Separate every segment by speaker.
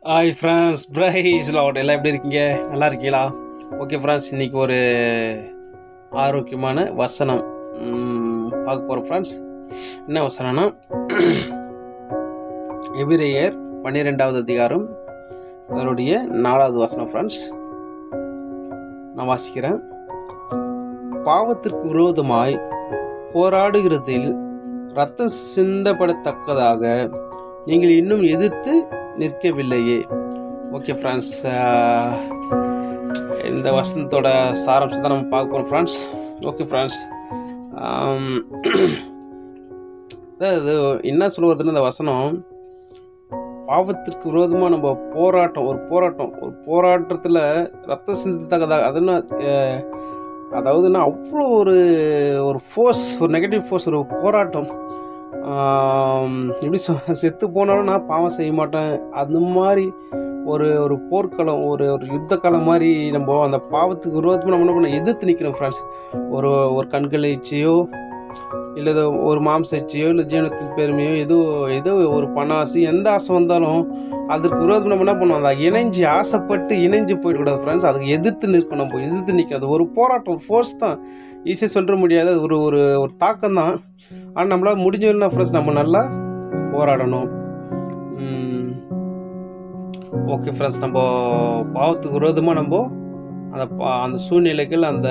Speaker 1: Hi friends, price lot எல்லாம் எப்படி இருக்கீங்க? நல்லா இருக்கீங்களா? ஓகே ஃப்ரெண்ட்ஸ், இன்றைக்கி ஒரு ஆரோக்கியமான வசனம் பார்க்க போகிறோம் ஃப்ரெண்ட்ஸ். என்ன வசனம்னா, எபிரேயர் 12வது அதிகாரம் அதனுடைய 4வது வசனம் ஃப்ரெண்ட்ஸ். நான் வாசிக்கிறேன். பாவத்திற்கு விரோதமாய் போராடுகிறதில் இரத்தம் சிந்தப்படத்தக்கதாக நீங்கள் இன்னும் எதிர்த்து நிற்கவில்லையே. ஓகே ஃப்ரெண்ட்ஸ், இந்த வசனத்தோட சாராம்சத்தை நம்ம பார்க்க போகிறோம் ஃப்ரெண்ட்ஸ். ஓகே ஃப்ரெண்ட்ஸ், அது என்ன சொல்ல வருதுன்னு இந்த வசனம், பாவத்திற்கு விரோதமாக நம்ம ஒரு போராட்டத்தில் ரத்தம் சிந்தத்தக்கதாக அதுன்னா அதாவதுன்னா அவ்வளோ ஒரு ஃபோர்ஸ், ஒரு நெகட்டிவ் ஃபோர்ஸ், ஒரு போராட்டம். எப்படி செத்து போனாலும் நான் பாவம் செய்ய மாட்டேன், அந்த மாதிரி ஒரு போர்க்களம், ஒரு யுத்த காலம் மாதிரி நம்ம அந்த பாவத்துக்கு விரோதமாக நம்ம என்ன பண்ண எதிர்த்து நிற்கிறோம் ஃப்ரெண்ட்ஸ். ஒரு கண்கள் இச்சையோ இல்லை ஒரு மாம்ச இச்சையோ இல்லை ஜீவனத்தின் பெருமையோ ஏதோ ஒரு பண ஆசை, எந்த ஆசை வந்தாலும் அதுக்கு விரோதம் நம்ம என்ன பண்ணுவோம், அதை ஆசைப்பட்டு இணைஞ்சு போயிடக்கூடாது ஃப்ரெண்ட்ஸ். அதுக்கு எதிர்த்து நிற்கணும், நம்ம எதிர்த்து நிற்கிறது ஒரு போராட்டம், ஒரு ஃபோர்ஸ் தான். ஈஸியாக சொல்ல முடியாது, அது ஒரு தாக்கம் தான். ஆனால் நம்மளால் முடிஞ்சதுன்னா ஃப்ரெண்ட்ஸ் நம்ம நல்லா போராடணும். ஓகே ஃப்ரெண்ட்ஸ், நம்ம பாவத்துக்கு விரோதமாக நம்ம அந்த சூழ்நிலைகள், அந்த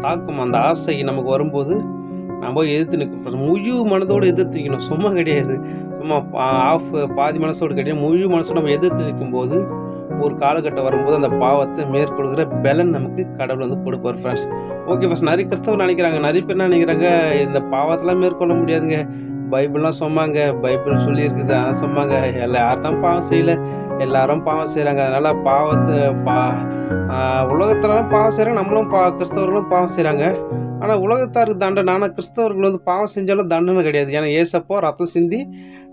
Speaker 1: தாக்கம், அந்த ஆசை நமக்கு வரும்போது நம்ம எதிர்த்து நிற்கணும். முழு மனதோடு எதிர்த்து நிற்கணும், சும்மா கிடையாது. சும்மா பாதி மனசோடு கிடையாது, முழு மனசோடு நம்ம எதிர்த்து நிற்கும்போது ஒரு காலகட்டம் வரும்போது அந்த பாவத்தை மேற்கொள்கிற பலன் நமக்கு கடவுள் வந்து கொடுப்பார் ஃப்ரெண்ட்ஸ். ஓகே ஃபர்ஸ்ட், நிறைய கிறிஸ்தவர் நினைக்கிறாங்க, நிறைய பேர் என்ன நினைக்கிறாங்க, இந்த பாவத்தெல்லாம் மேற்கொள்ள முடியாதுங்க, பைபிள்லாம் சொன்னாங்க, பைபிள் சொல்லியிருக்குது, ஆனால் சொன்னாங்க யார்தான் பாவம் செய்யலை, எல்லாரும் பாவம் செய்கிறாங்க, அதனால் உலகத்துலலாம் பாவம் செய்கிறாங்க, நம்மளும் கிறிஸ்தவர்களும் பாவம் செய்கிறாங்க. ஆனால் உலகத்தாருக்கு தண்டனை, ஆனால் கிறிஸ்தவர்கள் வந்து பாவம் செஞ்சாலும் தண்டனை கிடையாது. ஏன்னா ஏசப்போ ரத்தம் சிந்தி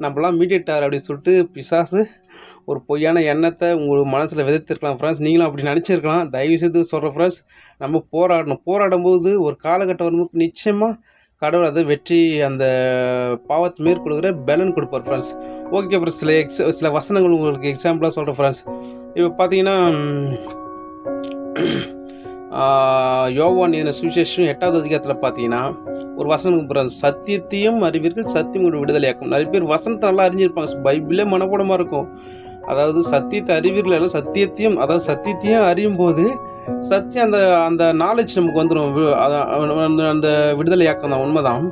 Speaker 1: நம்மளாம் மீட்டிட்டார் அப்படின்னு சொல்லிட்டு பிசாசு ஒரு பொய்யான எண்ணத்தை உங்கள் மனசில் விதைத்திருக்கலாம் ஃப்ரெண்ட்ஸ். நீங்களும் அப்படி நினச்சிருக்கலாம். தயவு செய்து சொல்கிற ஃப்ரெண்ட்ஸ், நம்ம போராடும்போது ஒரு காலகட்டம் வரும்போது நிச்சயமாக கடவுள் அதை வெற்றி, அந்த பாவத்தை மேற்கொள்கிற பலன் கொடுப்பார் ஃப்ரெண்ட்ஸ். ஓகே ஃப்ரெண்ட்ஸ், சில வசனங்கள் உங்களுக்கு எக்ஸாம்பிளாக சொல்கிறேன் ஃப்ரெண்ட்ஸ். இப்போ பார்த்தீங்கன்னா, யோவான் எழுதின சுவிசேஷம் 8வது அதிகாரத்தில் பார்த்தீங்கன்னா ஒரு வசனம், சத்தியத்தையும் அறிவீர்கள், சத்தியம் ஒரு விடுதலையாக்கும். நிறைய பேர் வசனத்தை நல்லா அறிஞ்சிருப்பாங்க, பைபிளே மனப்படமாக இருக்கும். அதாவது சத்தியத்தை அறிவீர்கள், எல்லாம் சத்தியத்தையும் அறியும் போது சத்தியம் அந்த நாலேஜ் நமக்கு வந்துடும், அந்த விடுதலையாக்கம் தான், உண்மைதான்.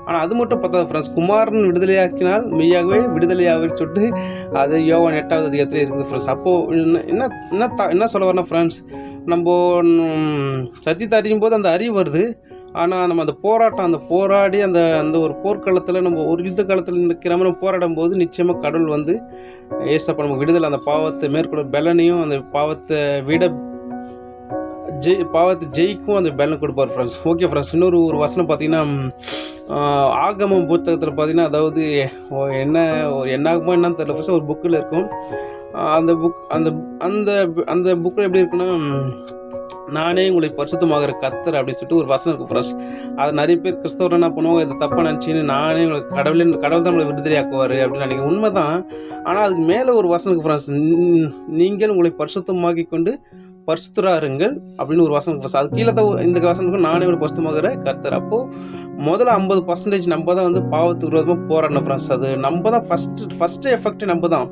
Speaker 1: ஆனால் அது மட்டும் பார்த்தா ஃப்ரெண்ட்ஸ், குமாரன் விடுதலையாக்கினால் மெய்யாகவே விடுதலையாகவே சொல்லிட்டு அது யோவான் 8வது அதிகாரத்தில் இருக்குது ஃப்ரெண்ட்ஸ். அப்போது என்ன சொல்ல வரேன்னா ஃப்ரெண்ட்ஸ், நம்ம சத்தியத்தை அறியும் போது அந்த அறிவு வருது. ஆனால் நம்ம அந்த போராடி அந்த ஒரு போர்க்களத்தில், நம்ம ஒரு யுத்த காலத்தில் நிற்கிறோம், நம்ம போராடும் போது நிச்சயமாக கடவுள் வந்து ஏசப்பா நமக்கு விடுதலை, அந்த பாவத்தை மேற்கொள்ள பலனையும், அந்த பாவத்தை ஜெயிக்கும் அந்த பலன் கொடுப்பார் ஃப்ரெண்ட்ஸ். ஓகே ஃப்ரெண்ட்ஸ், இன்னொரு வசனம் பார்த்தீங்கன்னா, ஆகமம் புத்தகத்தில் பார்த்தீங்கன்னா, அதாவது என்னாகுமோ என்னன்னு தெரியல ஃப்ரெண்ட்ஸ், ஒரு புக்கில் இருக்கும். அந்த புக்கில் எப்படி இருக்குன்னா, நானே உங்களை பரிசுத்தமாகிற கர்த்தர் அப்படின்னு சொல்லிட்டு ஒரு வசனம் இருக்கும் ஃப்ரெண்ட்ஸ். அது நிறைய பேர் கிறிஸ்தவர் என்ன பண்ணுவாங்க, இதை தப்பாக நினச்சின்னு, நானே உங்களுக்கு கடவுள் தான் நம்மளை விடுதலையாக்குவார் அப்படின்னு நினைக்கிறேன். உண்மை தான். ஆனால் அதுக்கு மேலே ஒரு வசனம் இருக்கு ஃப்ரெண்ட்ஸ், நீங்கள் உங்களை பரிசுத்தமாக்கி கொண்டு பரிசுத்தராருங்கள் அப்படின்னு ஒரு வசனம் ஃப்ரெண்ட்ஸ். அது கீழே தான் இந்த வசனம், நானே ஒரு பரிசுத்தமாகிற கர்த்தர். அப்போது முதல்ல 50% நம்ம தான் வந்து பாவத்துக்கு விரோதமாக போராடணும் ஃப்ரெண்ட்ஸ். அது நம்ம தான் ஃபஸ்ட்டு எஃபெக்ட், நம்ம தான்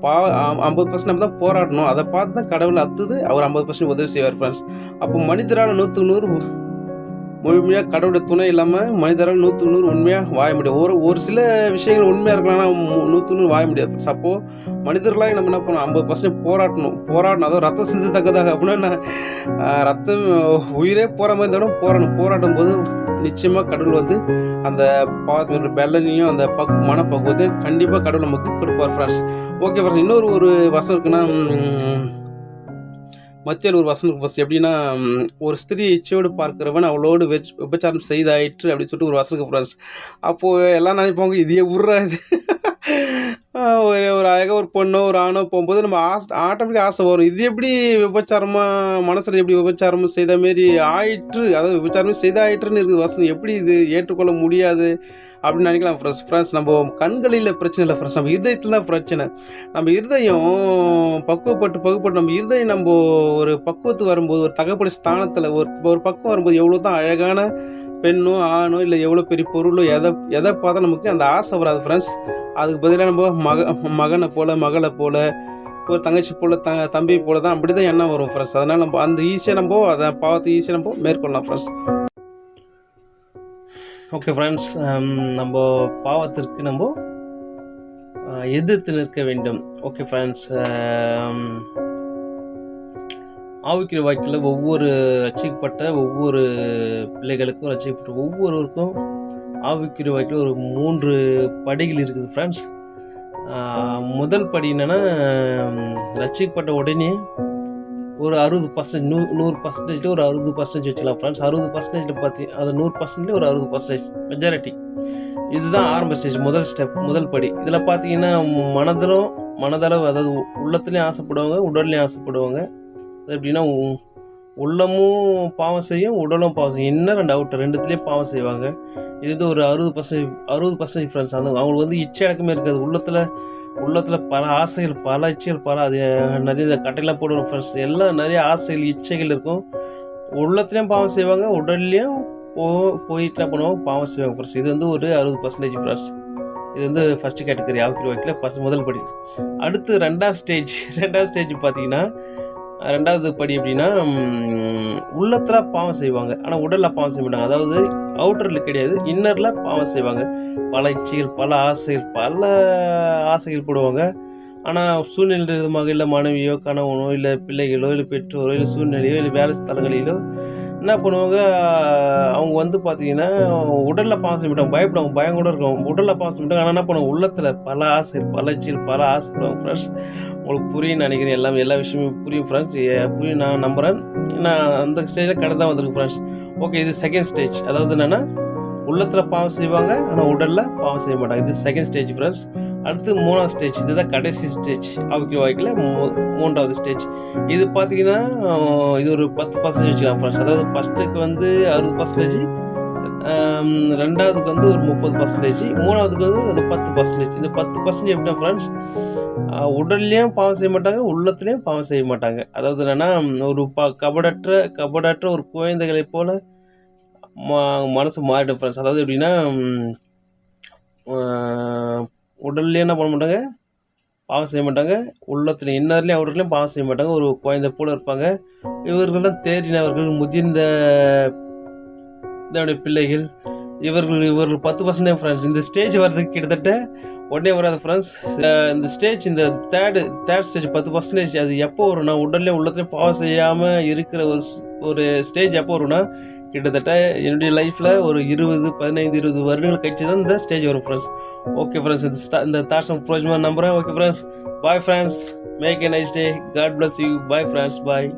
Speaker 1: 50% நம்ம தான் போராடணும். அதை பார்த்து தான் கடவுள் அவர் 50% உதவி செய்வார் ஃப்ரெண்ட்ஸ். அப்போ மனிதரால் 100க்கு 100 முழுமையாக கடவுளுடைய துணை இல்லாமல் மனிதரால் 100க்கு 100 உண்மையாக வாழ முடியும். ஒரு சில விஷயங்கள் உண்மையாக இருக்கலாம், ஆனால் 100க்கு 100 வாழ முடியாது ஃப்ரெண்ட்ஸ். அப்போது மனிதர்களாக நம்ம என்ன பண்ணணும், 50% போராடணும். அதாவது ரத்தம் சிந்தத்தக்கதாக அப்படின்னா ரத்தம் உயிரே போகிற மாதிரி இருந்தாலும் போராடும் போது நிச்சயமாக கடவுள் வந்து அந்த பாவத்தின் பலனையும் அந்த மனப்பக்குவத்தை கண்டிப்பாக கடவுள் நமக்கு கொடுப்பார் ஃப்ரெண்ட்ஸ். ஓகே ஃப்ரெண்ட்ஸ், இன்னொரு வசனம் இருக்குன்னா, மத்தியில் ஒரு வசனம் ஃபஸ்ட் எப்படின்னா, ஒரு ஸ்திரீ இச்சையோடு பார்க்கிறவன் அவளோடு விபச்சாரம் செய்தாயிற்று அப்படின்னு சொல்லிட்டு ஒரு வசனம் ஃப்ரெண்ட்ஸ். அப்போது எல்லாம் நினைப்பாங்க, இதையே விட்றாது ஒரு அழகாக ஒரு பொண்ணோ ஒரு ஆணோ போகும்போது நம்ம ஆட்டோமேட்டிக்காக ஆசை வரும். இது எப்படி விபச்சாரமாக மனசில் எப்படி விபச்சாரமும் செய்த மாரி ஆயிற்று, அதாவது விபச்சாரமே செய்தாயிற்றுன்னு இருக்குது வசனம். எப்படி இது ஏற்றுக்கொள்ள முடியாது அப்படின்னு நினைக்கலாம் ஃப்ரெண்ட்ஸ். நம்ம கண்களில் பிரச்சனை இல்லை ஃப்ரெண்ட்ஸ், நம்ம இருதயத்தில் தான் பிரச்சனை. நம்ம இருதயம் பக்குவப்பட்டு நம்ம இருதயம் நம்ம ஒரு பக்குவத்துக்கு வரும்போது, ஒரு தகப்படி ஸ்தானத்தில் ஒரு பக்குவம் வரும்போது எவ்வளோ தான் அழகான பெண்ணோ ஆணோ இல்லை எவ்வளோ பெரிய பொருளோ எதை பார்த்தா நமக்கு அந்த ஆசை வராது ஃப்ரெண்ட்ஸ். அதுக்கு பதிலாக நம்ம மகனை போல் மகளை போல் ஒரு தங்கச்சி போல் தம்பி போல் தான் அப்படி தான் எண்ணம் வரும் ஃப்ரெண்ட்ஸ். அதனால் நம்ம அந்த ஈஸியாக நம்ம அதை பாவத்தை ஈஸியாக நம்ம மேற்கொள்ளலாம் ஃப்ரெண்ட்ஸ். ஓகே ஃப்ரெண்ட்ஸ், நம்ம பாவத்திற்கு நம்ம எதிர்த்து நிற்க வேண்டும். ஓகே ஃப்ரெண்ட்ஸ், ஆவிக்குரிய வாழ்க்கையில் ஒவ்வொரு ரட்சிக்கப்பட்ட ஒவ்வொரு பிள்ளைகளுக்கும் ரட்சிக்கப்பட்ட ஒவ்வொருவருக்கும் ஆவிக்குரிய வாழ்க்கையில் ஒரு 3 படிகள் இருக்குது ஃப்ரெண்ட்ஸ். முதல் படி என்னென்னா, ரட்சிக்கப்பட்ட உடனே ஒரு 60%, 100% ஒரு 60% வச்சுக்கலாம் ஃப்ரெண்ட்ஸ். 60% அது 100% ஒரு 60% மெஜாரிட்டி. இதுதான் ஆரம்ப ஸ்டேஜ், முதல் படி. இதில் பார்த்தீங்கன்னா மனதளவு, அதாவது உள்ளத்துலேயும் ஆசைப்படுவாங்க, உடல்லையும் ஆசைப்படுவாங்க. அது எப்படின்னா, உள்ளமும் பாவம் செய்யும், உடலும் பாவம் செய்யும். இன்னும் 2 அவுட், 2துலேயே பாவம் செய்வாங்க. இது ஒரு 60% ஃப்ரெண்ட்ஸ். அவங்களுக்கு வந்து இச்சை அடக்கமே இருக்காது. உள்ளத்தில் பல ஆசைகள், பல இச்சைகள், அது நிறைய கட்டையெல்லாம் போடுவோம் ஃப்ரெண்ட்ஸ். எல்லாம் நிறைய ஆசைகள், இச்சைகள் இருக்கும். உள்ளத்துலேயும் பாவம் செய்வாங்க, உடல்லையும் போயிட்டு என்ன பண்ணுவாங்க, பாவம் செய்வாங்க ஃப்ரெண்ட்ஸ். இது வந்து ஒரு 60% ஃப்ரெண்ட்ஸ். இது வந்து ஃபஸ்ட்டு கேட்டகரி ஆவிக்குரிய வாழ்க்கையில் முதல் படி. அடுத்து 2வது ஸ்டேஜ் பார்த்தீங்கன்னா, 2வது படி எப்படின்னா, உள்ளத்தில் பாவம் செய்வாங்க, ஆனால் உடலில் பாவம் செய்ய மாட்டாங்க. அதாவது அவுட்டரில் கிடையாது, இன்னரில் பாவம் செய்வாங்க. பல இச்சைகள், பல ஆசைகள் போடுவாங்க. ஆனால் சூழ்நிலை விதமாக, இல்லை மனைவியோ கணவனோ இல்லை பிள்ளைகளோ இல்லை பெற்றோரோ இல்லை சூழ்நிலையோ இல்லை வேலை ஸ்தலங்களிலோ என்ன பண்ணுவாங்க, அவங்க வந்து பார்த்தீங்கன்னா உடலில் பாவம் செய்ய மாட்டாங்க, பயப்படுவாங்க, பயம் கூட இருக்கும். உடலில் பாவம் செய்ய மாட்டாங்க, ஆனால் என்ன பண்ணுவாங்க, உள்ளத்தில் பல ஆசைகள், பல இச்சைகள், பல ஆசைப்படுவாங்க ஃப்ரெண்ட்ஸ். உங்களுக்கு புரியும் நினைக்கிறேன், எல்லா விஷயமும் புரியும் ஃப்ரெண்ட்ஸ். புரியும் நான் நம்புகிறேன். நான் அந்த ஸ்டேஜில் கடந்து தான் வந்திருக்கு ஃப்ரெண்ட்ஸ். ஓகே, இது செகண்ட் ஸ்டேஜ். அதாவது என்னென்னா, உள்ளத்தில் பாவம் செய்வாங்க, ஆனால் உடலில் பாவம் செய்ய மாட்டாங்க. இது செகண்ட் ஸ்டேஜ் ஃப்ரெண்ட்ஸ். அடுத்து 3வது ஸ்டேஜ், இதுதான் கடைசி ஸ்டேஜ் ஆவிக்குரிய வாழ்க்கையில் 3வது ஸ்டேஜ். இது பார்த்தீங்கன்னா, இது ஒரு 10% வச்சுக்கலாம் ஃப்ரெண்ட்ஸ். அதாவது ஃபஸ்ட்டுக்கு வந்து 60%, 2வதுக்கு வந்து ஒரு 30%, 3வதுக்கு வந்து ஒரு 10%. இந்த 10% எப்படின்னா ஃப்ரெண்ட்ஸ், உடல்லையும் பாவம் செய்ய மாட்டாங்க, உள்ளத்துலேயும் பாவம் செய்ய மாட்டாங்க. அதாவது என்னென்னா, ஒரு கபடற்ற ஒரு குழந்தைகளை போல் மனசு மாறிடும் ஃப்ரெண்ட்ஸ். அதாவது எப்படின்னா, உடல்லையும் என்ன பண்ண மாட்டாங்க, பாவம் செய்ய மாட்டாங்க, உள்ளத்தில் இன்னர்லேயும் அவுட்டர்லேயும் பாவம் செய்ய மாட்டாங்க, ஒரு குழந்தை போல் இருப்பாங்க. இவர்கள் தான் தேறினவர்கள், முதிர்ந்த இதனுடைய பிள்ளைகள். இவர்கள் 10% ஃப்ரெண்ட்ஸ். இந்த ஸ்டேஜ் வர்றதுக்கு கிட்டத்தட்ட உடனே வராது ஃப்ரெண்ட்ஸ். இந்த ஸ்டேஜ், இந்த தேர்ட் ஸ்டேஜ் 10%, அது எப்போ வரும்னா, உடல்லையும் உள்ளத்துலேயும் பாவம் செய்யாமல் இருக்கிற ஒரு ஸ்டேஜ் எப்போ வரும்னா, கிட்டத்தட்ட என்னுடைய லைஃப்பில் ஒரு 15-20 வருடங்கள் கழிச்சு தான் இந்த ஸ்டேஜ் வரும் ஃப்ரெண்ட்ஸ். ஓகே ஃப்ரெண்ட்ஸ், இந்த தாட்ஸ் ப்ரோஜமாக நம்புகிறேன். Okay friends, bye friends, make a nice day, God bless you, bye friends, bye.